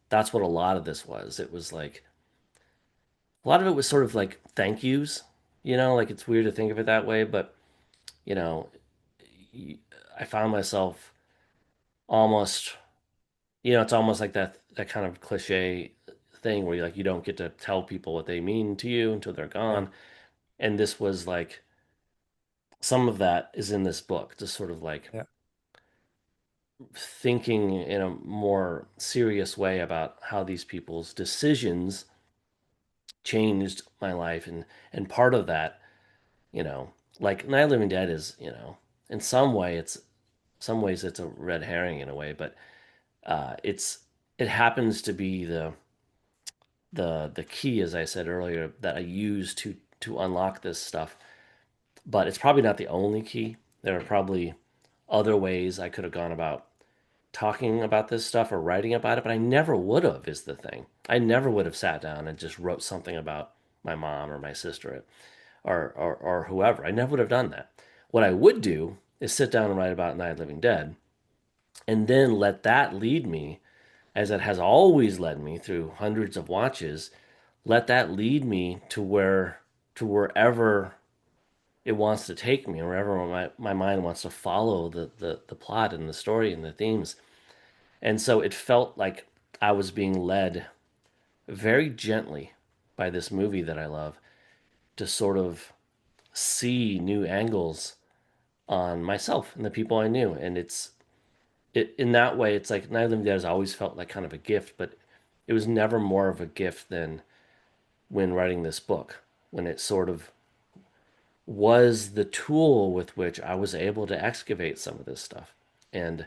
that's what a lot of this was. It was like a lot of it was sort of like thank yous, like it's weird to think of it that way, but you know, I found myself almost, it's almost like that kind of cliche thing where you don't get to tell people what they mean to you until they're Yeah, gone. And this was like some of that is in this book, just sort of like yeah, thinking in a more serious way about how these people's decisions changed my life. And part of that, you know, like Night of the Living Dead is, in some ways it's a red herring in a way, but it's it happens to be the key, as I said earlier, that I use to unlock this stuff. But it's probably not the only key. There are probably other ways I could have gone about talking about this stuff or writing about it, but I never would have, is the thing. I never would have sat down and just wrote something about my mom or my sister or whoever. I never would have done that. What I would do is sit down and write about Night of the Living Dead and then let that lead me as it has always led me through hundreds of watches, let that lead me to wherever it wants to take me, wherever my mind wants to follow the plot and the story and the themes. And so it felt like I was being led very gently by this movie that I love to sort of see new angles on myself and the people I knew. And in that way, it's like Night of the Living Dead has always felt like kind of a gift, but it was never more of a gift than when writing this book, when it sort of was the tool with which I was able to excavate some of this stuff. And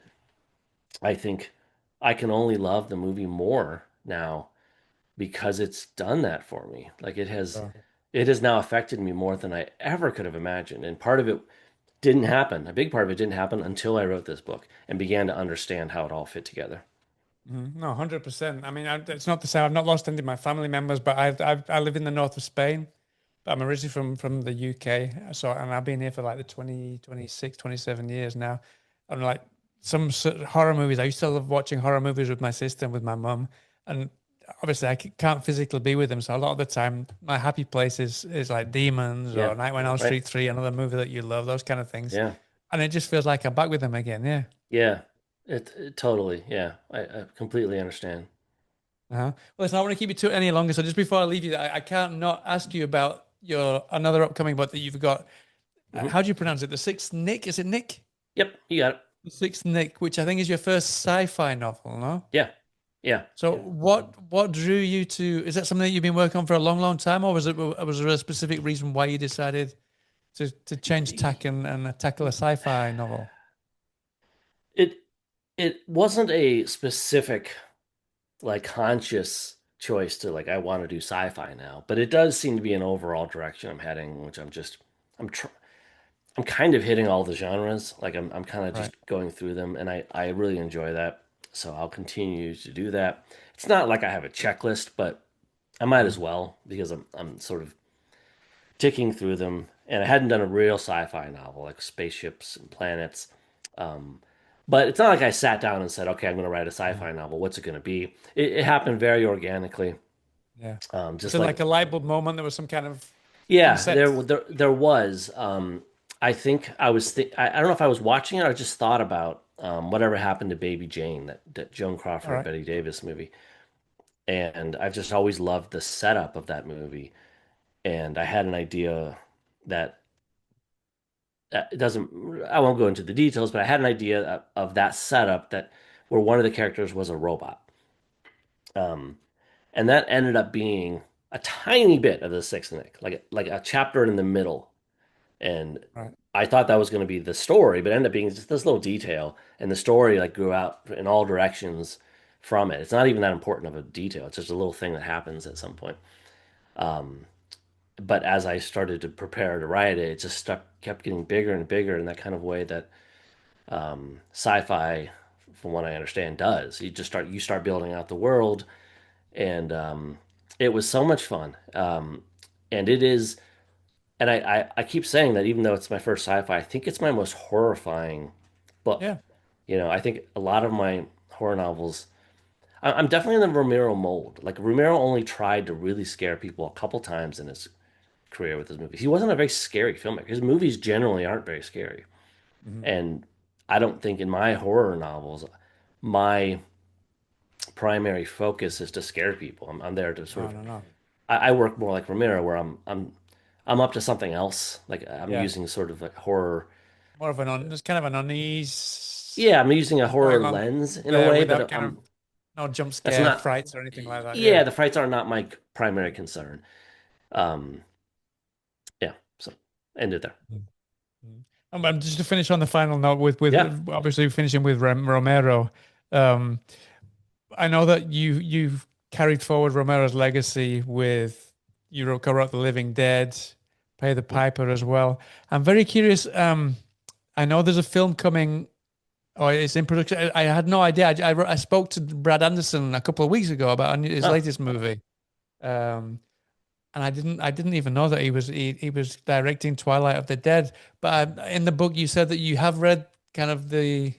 I think I can only love the movie more now because it's done that for me. Like Oh. it has now affected me more than I ever could have imagined. And part of it didn't happen. A big part of it didn't happen until I wrote this book and began to understand how it all fit together. No, 100%. I mean, it's not to say I've not lost any of my family members, but I live in the north of Spain, but I'm originally from the UK. So, and I've been here for like the 20, 26, 27 years now. I'm like some sort of horror movies. I used to love watching horror movies with my sister and with my mum. And obviously can't physically be with them. So a lot of the time, my happy place is like Demons Yeah. or Night on Elm Right. Street 3, another movie that you love, those kind of things. Yeah. And it just feels like I'm back with them again. Yeah. Yeah. It totally. Yeah. I completely understand. Uh-huh. Well, listen, I don't want to keep you to any longer. So just before I leave you, I can't not ask you about your another upcoming book that you've got. Hmm. How do you pronounce it? The Sixth Nick? Is it Nick? Yep. You got it. The Sixth Nick, which I think is your first sci-fi novel, no? Yeah. Yeah. So what drew you to? Is that something that you've been working on for a long, long time, or was there a specific reason why you decided to change tack and tackle a sci-fi novel? It it wasn't a specific like conscious choice to like I want to do sci-fi now, but it does seem to be an overall direction I'm heading, which I'm tr I'm kind of hitting all the genres. Like I'm kind of Right. just going through them, and I really enjoy that. So I'll continue to do that. It's not like I have a checklist, but I might as Mhm. well because I'm sort of ticking through them, and I hadn't done a real sci-fi novel like spaceships and planets. Um, but it's not like I sat down and said, "Okay, I'm going to write a Yeah. sci-fi novel. What's it going to be?" It happened very organically. Yeah. Was Just it like like a light bulb moment? There was some kind of yeah, concept. there was. I think I don't know if I was watching it or I just thought about whatever happened to Baby Jane, that Joan All Crawford, right. Betty Davis movie, and I've just always loved the setup of that movie. And I had an idea that it doesn't. I won't go into the details, but I had an idea of that setup that where one of the characters was a robot, um, and that ended up being a tiny bit of the Sixth Nick, like a chapter in the middle. And Right. I thought that was going to be the story, but it ended up being just this little detail, and the story like grew out in all directions from it. It's not even that important of a detail. It's just a little thing that happens at some point. Um, but as I started to prepare to write it, it just kept getting bigger and bigger in that kind of way that sci-fi, from what I understand, does. You start building out the world, and it was so much fun. And it is and I keep saying that even though it's my first sci-fi, I think it's my most horrifying book. Yeah. I think a lot of my horror novels, I'm definitely in the Romero mold. Like Romero only tried to really scare people a couple times in his career with his movies. He wasn't a very scary filmmaker. His movies generally aren't very scary. Mhm. And I don't think in my horror novels, my primary focus is to scare people. I'm there to sort No, of no, no. I work more like Romero where I'm up to something else. Like I'm Yeah. using sort of like horror. More of there's kind of an unease Yeah, I'm using a horror going on lens in a there way, without but kind of no jump that's scare not. frights or anything like that. Yeah. Yeah, the fights are not my primary concern. Um, yeah, so ended there. Mm. Mm. Just to finish on the final note with Yeah. obviously finishing with Romero. Um, I know that you've carried forward Romero's legacy with co-wrote The Living Dead, Pay the Piper as well. I'm very curious. I know there's a film coming. Oh, it's in production. I had no idea. I spoke to Brad Anderson a couple of weeks ago about his Oh, latest movie, um, and I didn't even know that he was directing Twilight of the Dead. But in the book, you said that you have read kind of the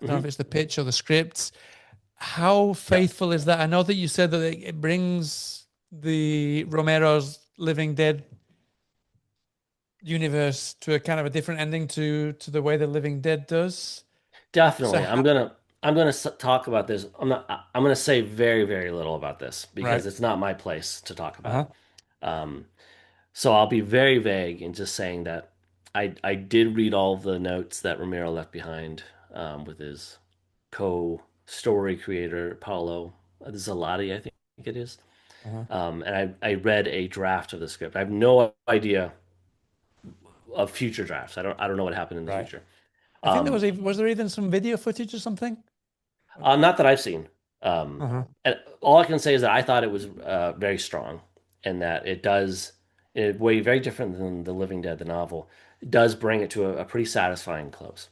I don't know if hmm. it's the pitch or the script. How Yeah, faithful is that? I know that you said that it brings the Romero's Living Dead universe to a kind of a different ending to the way the Living Dead does. So definitely. how, I'm gonna talk about this. I'm gonna say very, very little about this because right. it's not my place to talk about Uh-huh. it. Um, so I'll be very vague in just saying that I did read all of the notes that Romero left behind with his co-story creator Paulo Zalotti, I think it is. Uh-huh. And I read a draft of the script. I have no idea of future drafts. I don't know what happened in the Right. future. I think there Um, was there even some video footage or something? Not that I've seen. Uh-huh. And all I can say is that I thought it was very strong, and that it does, in a way very different than The Living Dead, the novel, it does bring it to a pretty satisfying close.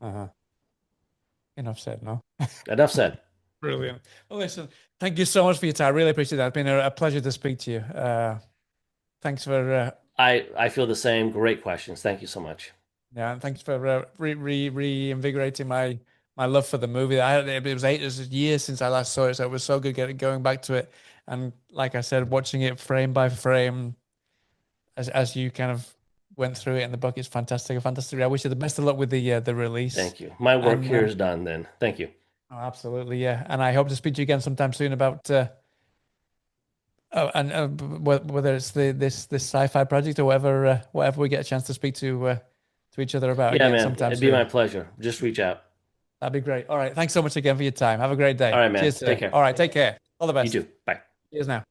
Uh-huh. Enough said, no? Enough said. Brilliant. Well, listen, thank you so much for your time. I really appreciate that. It's been a pleasure to speak to you. Thanks for I feel the same. Great questions. Thank you so much. yeah, and thanks for reinvigorating my love for the movie. It was years since I last saw it, so it was so good going back to it. And like I said, watching it frame by frame as you kind of went through it in the book is fantastic. Fantastic. I wish you the best of luck with the release. Thank you. My work And here is done then. Thank you. oh, absolutely, yeah. And I hope to speak to you again sometime soon about whether it's this sci-fi project or whatever we get a chance to speak to each other about Yeah, again man. sometime It'd be my soon. pleasure. Just reach out. That'd be great. All right. Thanks so much again for your time. Have a great All day. right, man. Cheers, Take sir. care. All right. Take care. All the You best. too. Bye. Cheers now.